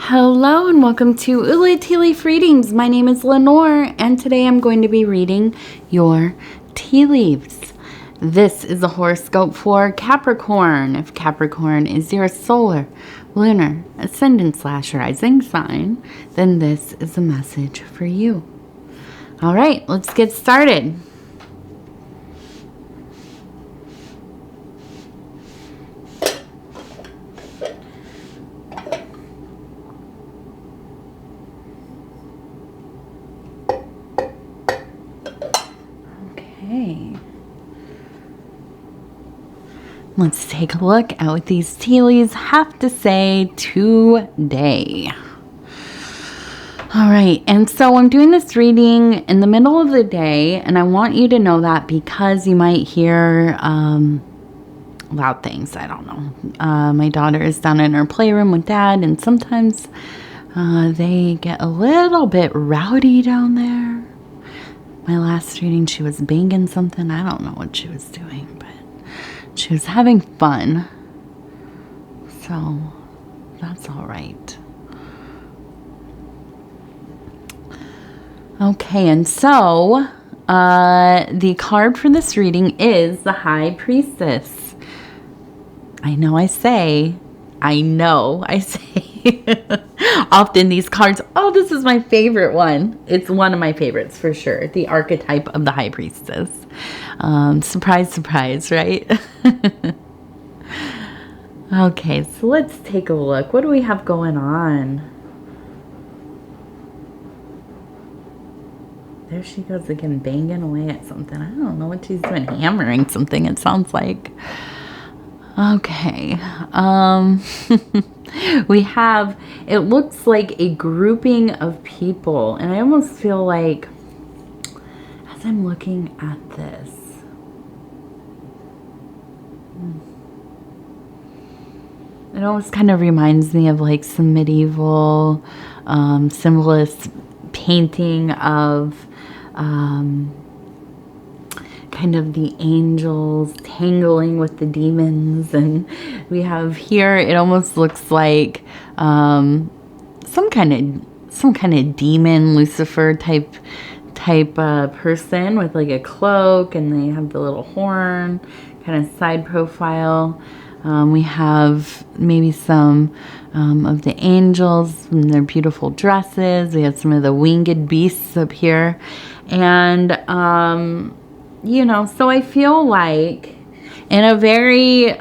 Hello and welcome to Ula Tea Leaf Readings. My name is Lenor and today I'm going to be reading your tea leaves. This is a horoscope for Capricorn. If Capricorn is your solar, lunar, ascendant / rising sign, then this is a message for you. All right, let's get started. Let's take a look at what these tea leaves have to say today. All right, and so I'm doing this reading in the middle of the day, and I want you to know that because you might hear loud things. I don't know. My daughter is down in her playroom with Dad, and sometimes they get a little bit rowdy down there. My last reading, she was banging something. I don't know what she was doing, but she was having fun, so that's all right. Okay, and so the card for this reading is the High Priestess. I know I say often these cards, oh, this is my favorite one. It's one of my favorites for sure. The archetype of the High Priestess. Surprise, surprise, right? Okay, so let's take a look. What do we have going on? There she goes again, banging away at something. I don't know what she's doing. Hammering something, it sounds like. Okay. We have, it looks like a grouping of people. And I almost feel like, as I'm looking at this, it almost kind of reminds me of like some medieval symbolist painting of kind of the angels tangling with the demons. And we have here, it almost looks like some kind of demon, Lucifer type person with like a cloak, and they have the little horn kind of side profile. We have maybe some of the angels in their beautiful dresses. We have some of the winged beasts up here. And, you know, so I feel like in a very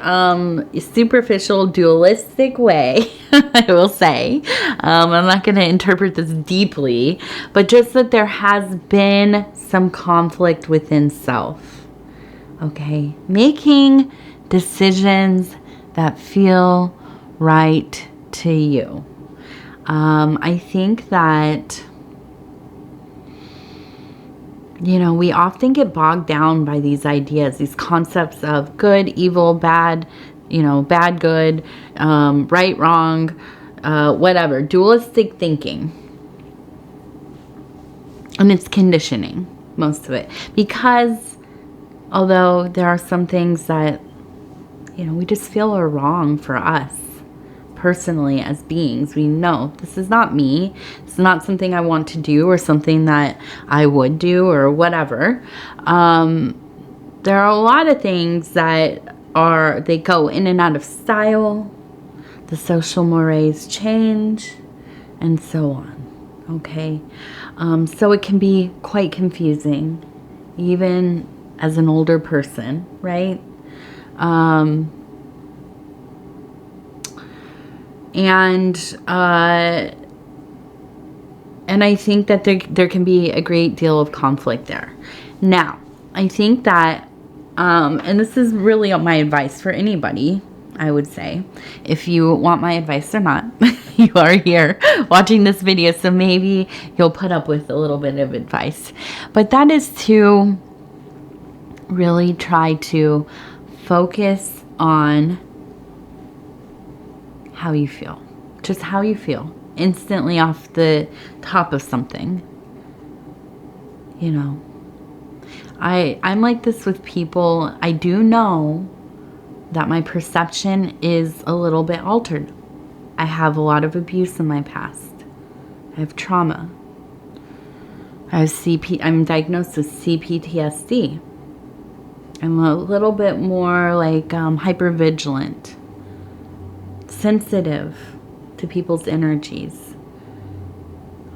superficial, dualistic way, I will say, I'm not going to interpret this deeply, but just that there has been some conflict within self. Okay, making decisions that feel right to you. I think that, you know, we often get bogged down by these ideas, these concepts of good, evil, bad, you know, bad, good, right, wrong, whatever, dualistic thinking. And it's conditioning, most of it, because although there are some things that, you know, we just feel are wrong for us personally as beings. We know this is not me. It's not something I want to do or something that I would do or whatever. There are a lot of things that they go in and out of style. The social mores change and so on. Okay. So it can be quite confusing, even as an older person, right? And I think that there can be a great deal of conflict there. Now, I think that, and this is really my advice for anybody, I would say, if you want my advice or not, you are here watching this video, so maybe you'll put up with a little bit of advice. But that is to really try to focus on how you feel. Just how you feel. Instantly off the top of something. You know. I'm like this with people. I do know that my perception is a little bit altered. I have a lot of abuse in my past. I have trauma. I'm diagnosed with CPTSD. I'm a little bit more like hypervigilant, sensitive to people's energies.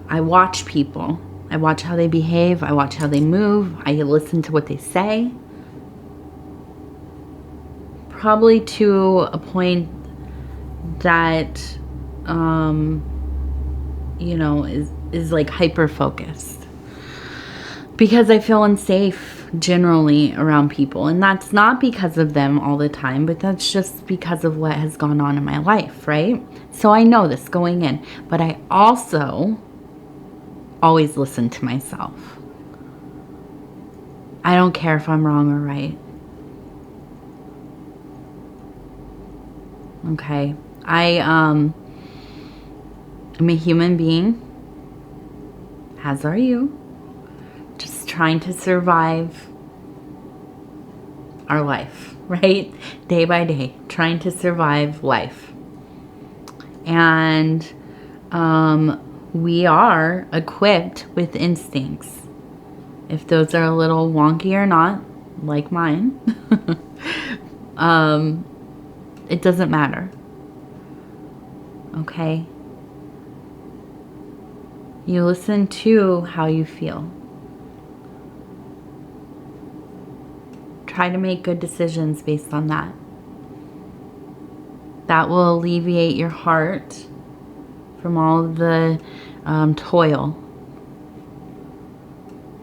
I watch people. I watch how they behave. I watch how they move. I listen to what they say. Probably to a point that, you know, is like hyper focused. Because I feel unsafe generally around people. And that's not because of them all the time, but that's just because of what has gone on in my life, right? So I know this going in. But I also always listen to myself. I don't care if I'm wrong or right. Okay. I'm a human being, as are you, just trying to survive our life, right? Day by day, trying to survive life. And we are equipped with instincts. If those are a little wonky or not, like mine, it doesn't matter. Okay? You listen to how you feel. Try to make good decisions based on that. That will alleviate your heart from all of the toil.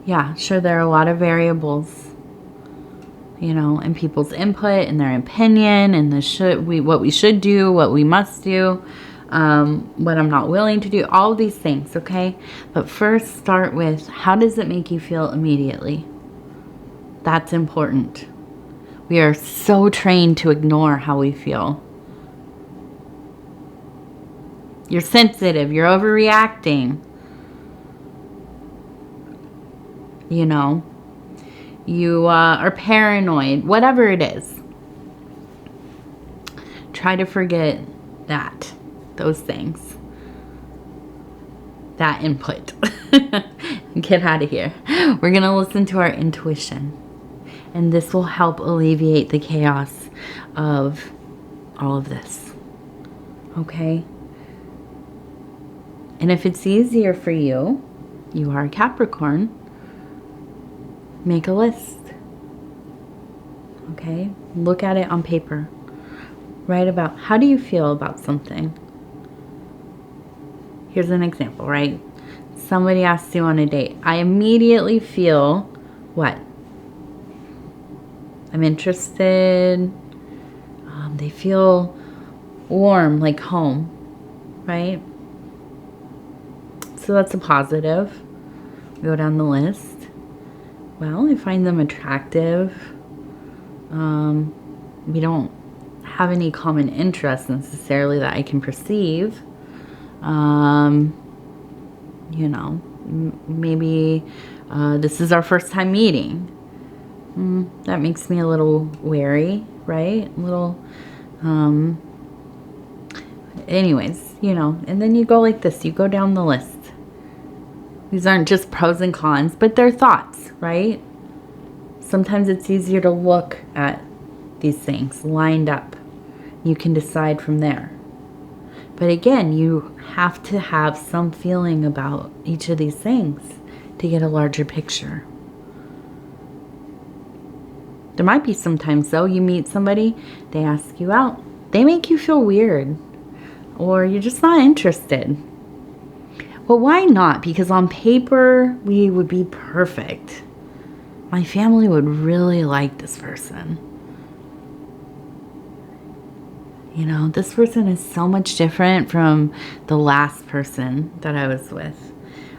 Yeah, sure, there are a lot of variables, you know, and people's input and their opinion and what we should do, what we must do, what I'm not willing to do, all of these things, okay? But first start with, how does it make you feel immediately? That's important. We are so trained to ignore how we feel. You're sensitive, you're overreacting. You know, you are paranoid, whatever it is. Try to forget those things. That input. Get out of here. We're going to listen to our intuition. And this will help alleviate the chaos of all of this. Okay? And if it's easier for you, you are a Capricorn, make a list. Okay? Look at it on paper. Write about, how do you feel about something? Here's an example, right? Somebody asks you on a date. I immediately feel what? I'm interested. They feel warm, like home, right? So that's a positive. Go down the list. Well, I find them attractive. We don't have any common interests necessarily that I can perceive. You know, maybe this is our first time meeting. That makes me a little wary, right? A little, anyways, you know, and then you go like this. You go down the list. These aren't just pros and cons, but they're thoughts, right? Sometimes it's easier to look at these things lined up. You can decide from there. But again, you have to have some feeling about each of these things to get a larger picture. There might be sometimes, though, you meet somebody, they ask you out, they make you feel weird, or you're just not interested. Well, why not? Because on paper, we would be perfect. My family would really like this person. You know, this person is so much different from the last person that I was with.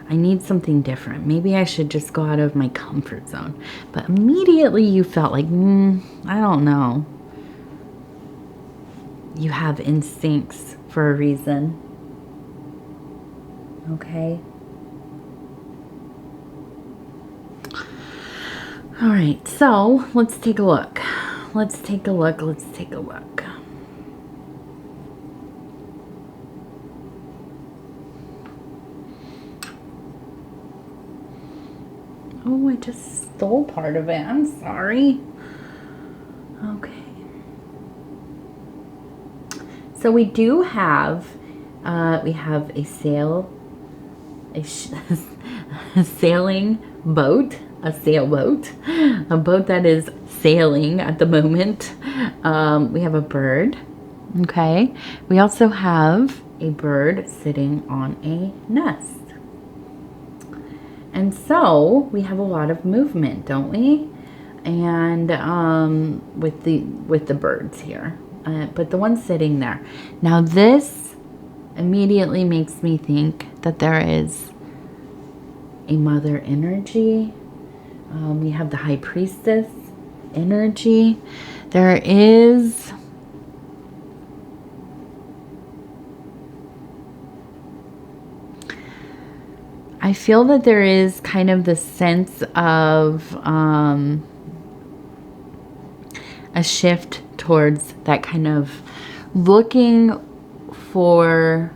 I need something different. Maybe I should just go out of my comfort zone. But immediately you felt like, I don't know. You have instincts for a reason. Okay? All right, so let's take a look. Let's take a look. Oh, I just stole part of it. I'm sorry. Okay. So we do have, we have a a sailing boat, a sailboat, a boat that is sailing at the moment. We have a bird. Okay. We also have a bird sitting on a nest. And so we have a lot of movement, don't we? And with the birds here, but the one sitting there. Now this immediately makes me think that there is a mother energy. We have the high priestess energy. There is I feel that there is kind of the sense of a shift towards that kind of looking for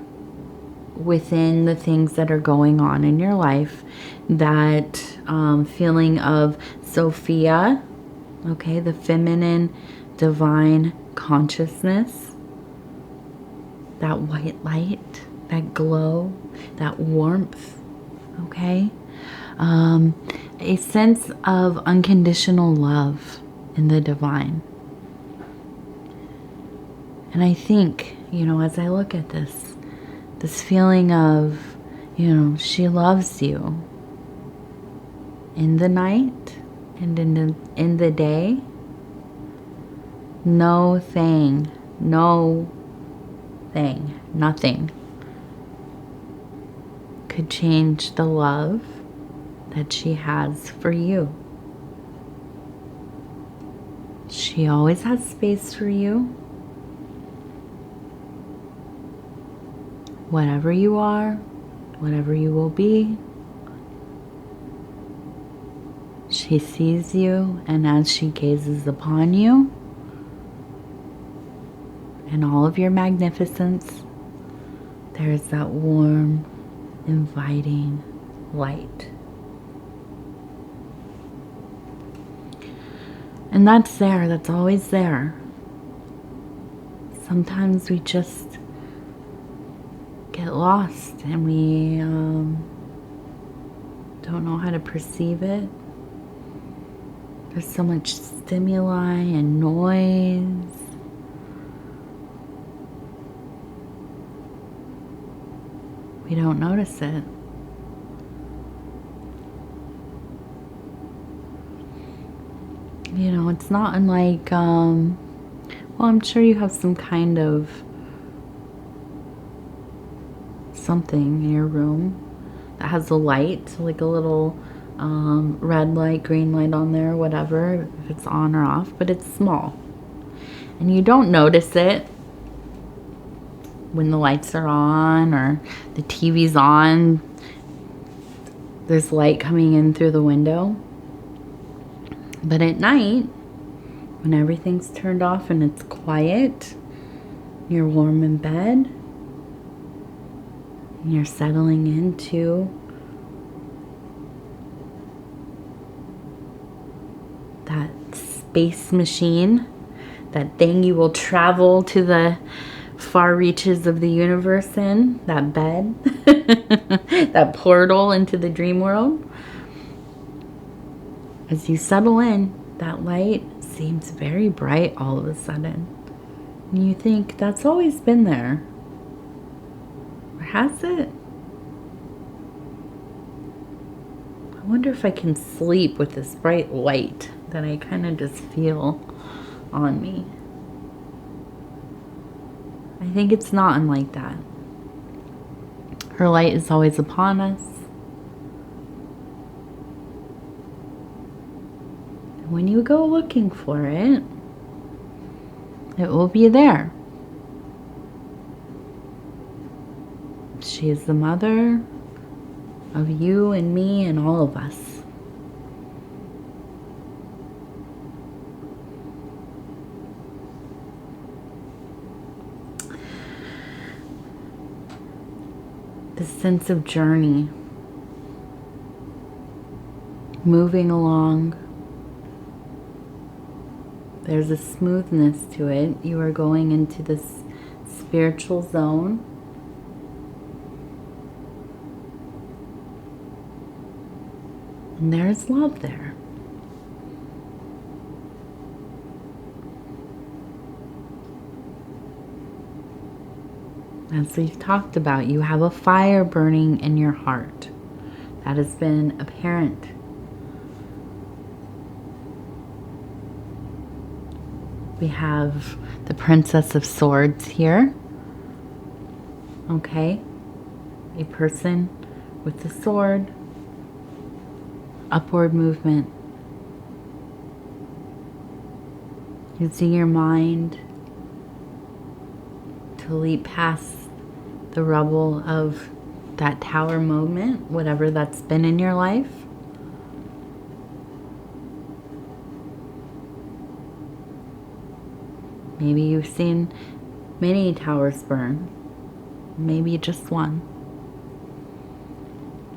within the things that are going on in your life, that feeling of Sophia, okay, the feminine divine consciousness, that white light, that glow, that warmth, okay, a sense of unconditional love in the divine. And I think, you know, as I look at this feeling of, you know, she loves you in the night and in the day. Nothing could change the love that she has for you. She always has space for you. Whatever you are, whatever you will be, she sees you, and as she gazes upon you and all of your magnificence, there is that warm, inviting light. And that's there, that's always there. Sometimes we just get lost and we don't know how to perceive it. There's so much stimuli and noise. We don't notice it. You know, it's not unlike, well, I'm sure you have some kind of something in your room that has a light, like a little red light, green light on there, whatever, if it's on or off, but it's small. And you don't notice it when the lights are on or the TV's on. There's light coming in through the window. But at night, when everything's turned off and it's quiet, you're warm in bed, and you're settling into that space machine, that thing you will travel to the far reaches of the universe in, that bed, that portal into the dream world. As you settle in, that light seems very bright all of a sudden. And you think, that's always been there. Or has it? I wonder if I can sleep with this bright light that I kind of just feel on me. I think it's not unlike that. Her light is always upon us. And when you go looking for it, it will be there. She is the mother of you and me and all of us. The sense of journey. moving along. There's a smoothness to it. You are going into this spiritual zone. And there's love there. As we've talked about, you have a fire burning in your heart. That has been apparent. We have the Princess of Swords here. Okay. A person with the sword. Upward movement. Using your mind to leap past the rubble of that tower moment, whatever that's been in your life. Maybe you've seen many towers burn. Maybe just one.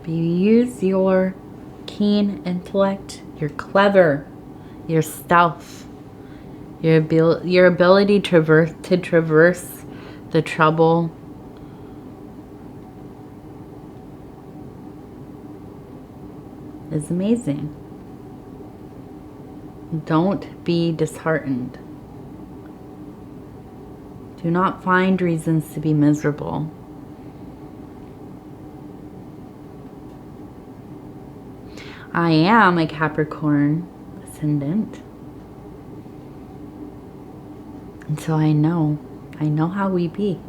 But you use your keen intellect, you're clever, your stealth, your ability to traverse the trouble. Is amazing. Don't be disheartened. Do not find reasons to be miserable. I am a Capricorn ascendant. And so I know how we be.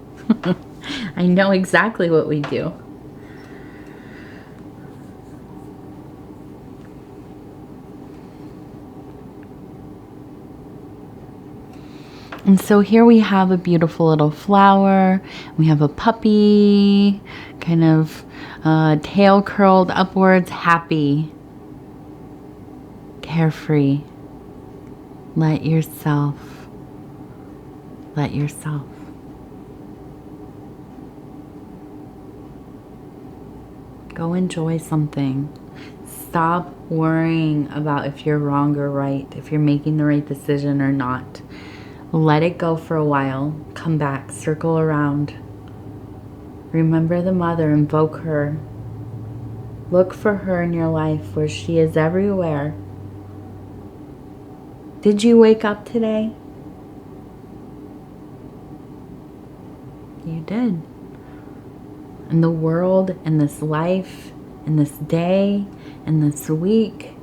I know exactly what we do. And so here we have a beautiful little flower. We have a puppy, kind of tail curled upwards, happy, carefree. Let yourself. Go enjoy something. Stop worrying about if you're wrong or right, if you're making the right decision or not. Let it go for a while. Come back. Circle around. Remember the mother. Invoke her. Look for her in your life where she is everywhere. Did you wake up today? You did. And the world, and this life, and this day, and this week,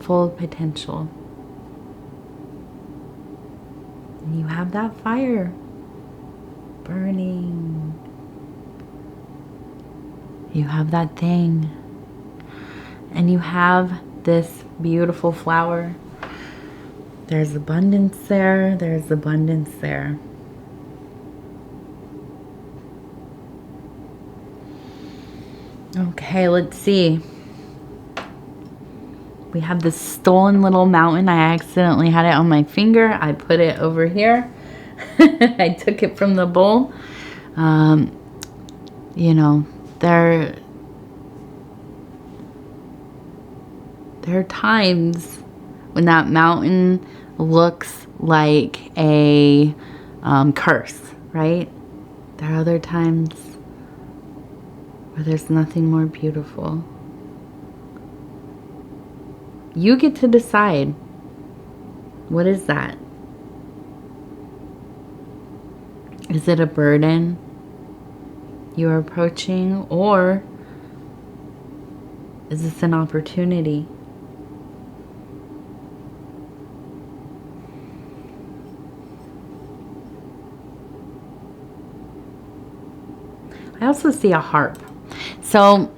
full of potential. And you have that fire burning. You have that thing. And you have this beautiful flower. There's abundance there. There's abundance there. Okay, let's see. We have this stolen little mountain. I accidentally had it on my finger. I put it over here. I took it from the bowl. You know, there are times when that mountain looks like a curse, right? There are other times where there's nothing more beautiful. You get to decide. What is that? Is it a burden you're approaching, or is this an opportunity? I also see a harp. So,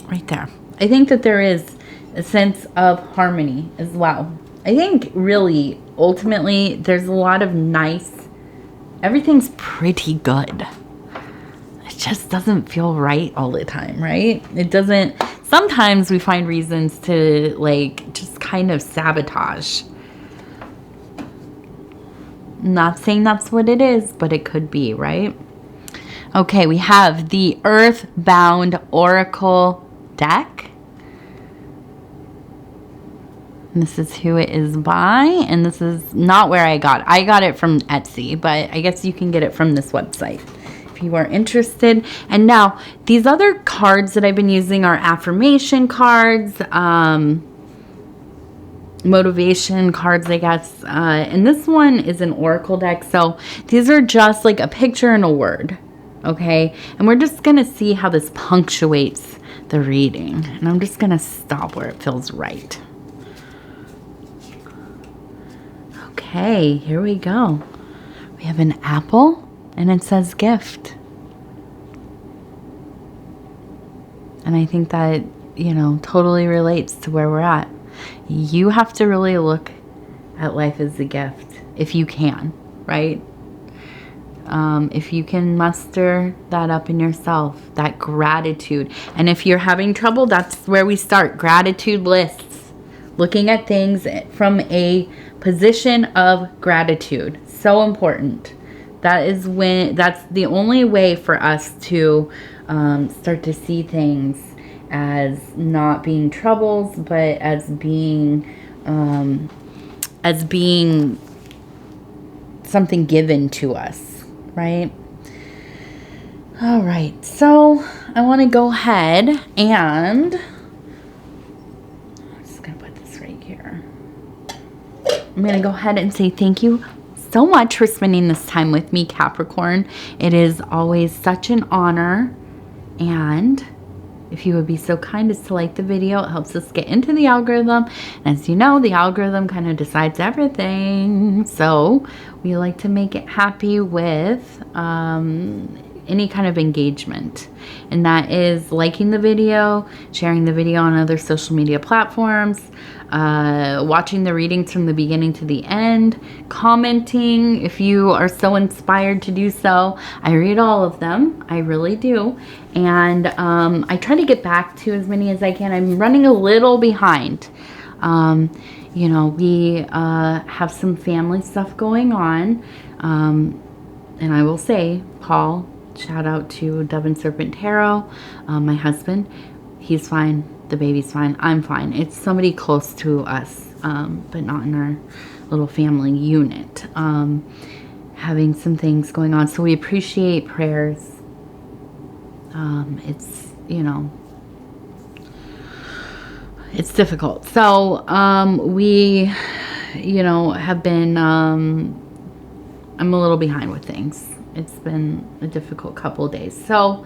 right there. I think that there is a sense of harmony as well. I think really, ultimately, there's a lot of nice, everything's pretty good. It just doesn't feel right all the time, right? It doesn't, sometimes we find reasons to like, just kind of sabotage. Not saying that's what it is, but it could be, right? Okay, we have the Earthbound Oracle deck. And this is who it is by, and this is not where I got it. I got it from Etsy, but I guess you can get it from this website if you are interested. And now, these other cards that I've been using are affirmation cards, motivation cards, I guess. And this one is an oracle deck, so these are just like a picture and a word, okay? And we're just going to see how this punctuates the reading. And I'm just going to stop where it feels right. Okay, here we go. We have an apple, and it says gift. And I think that, you know, totally relates to where we're at. You have to really look at life as a gift, if you can, right? If you can muster that up in yourself, that gratitude. And if you're having trouble, that's where we start. Gratitude lists. Looking at things from a position of gratitude. So important. That's the only way for us to start to see things as not being troubles, but as being something given to us, right? All right, so I want to go ahead and I'm just gonna put this right here. I'm gonna go ahead and say thank you so much for spending this time with me, Capricorn. It is always such an honor, and if you would be so kind as to like the video, it helps us get into the algorithm. And as you know, the algorithm kind of decides everything. So we like to make it happy with any kind of engagement. And that is liking the video, sharing the video on other social media platforms, watching the readings from the beginning to the end, commenting if you are so inspired to do so. I read all of them. I really do. And I try to get back to as many as I can. I'm running a little behind. You know, we have some family stuff going on. And I will say, Paul, shout out to Dove and Serpent Tarot, my husband. He's fine. The baby's fine. I'm fine. It's somebody close to us, but not in our little family unit. Having some things going on. So we appreciate prayers. It's, you know, it's difficult. So we, you know, have been, I'm a little behind with things. It's been a difficult couple of days. So,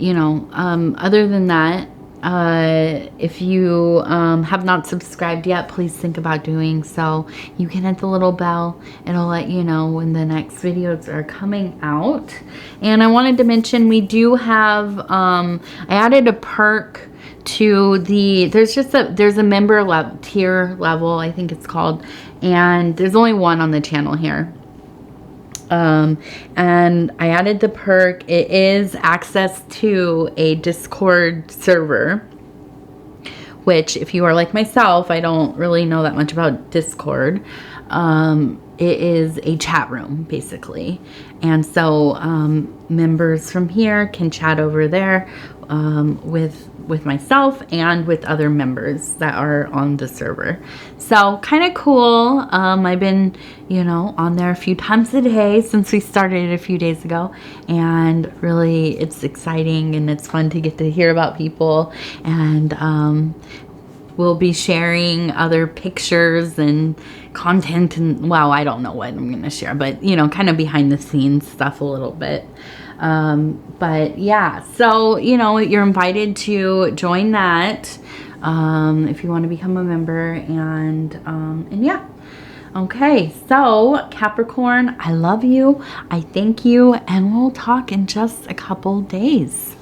you know, other than that, if you have not subscribed yet, please think about doing so. You can hit the little bell. It'll let you know when the next videos are coming out. And I wanted to mention we do have, I added a perk to the, there's a member tier level, I think it's called, and there's only one on the channel here. And I added the perk. It is access to a Discord server, which if you are like myself, I don't really know that much about Discord. It is a chat room basically. And so, members from here can chat over there, with myself and with other members that are on the server. So kind of cool. I've been, you know, on there a few times a day since we started a few days ago, and really it's exciting and it's fun to get to hear about people. And we'll be sharing other pictures and content, and well, I don't know what I'm gonna share, but you know, kind of behind the scenes stuff a little bit. But yeah, so, you know, you're invited to join that, if you want to become a member, and yeah. Okay, so Capricorn, I love you. I thank you, and we'll talk in just a couple days.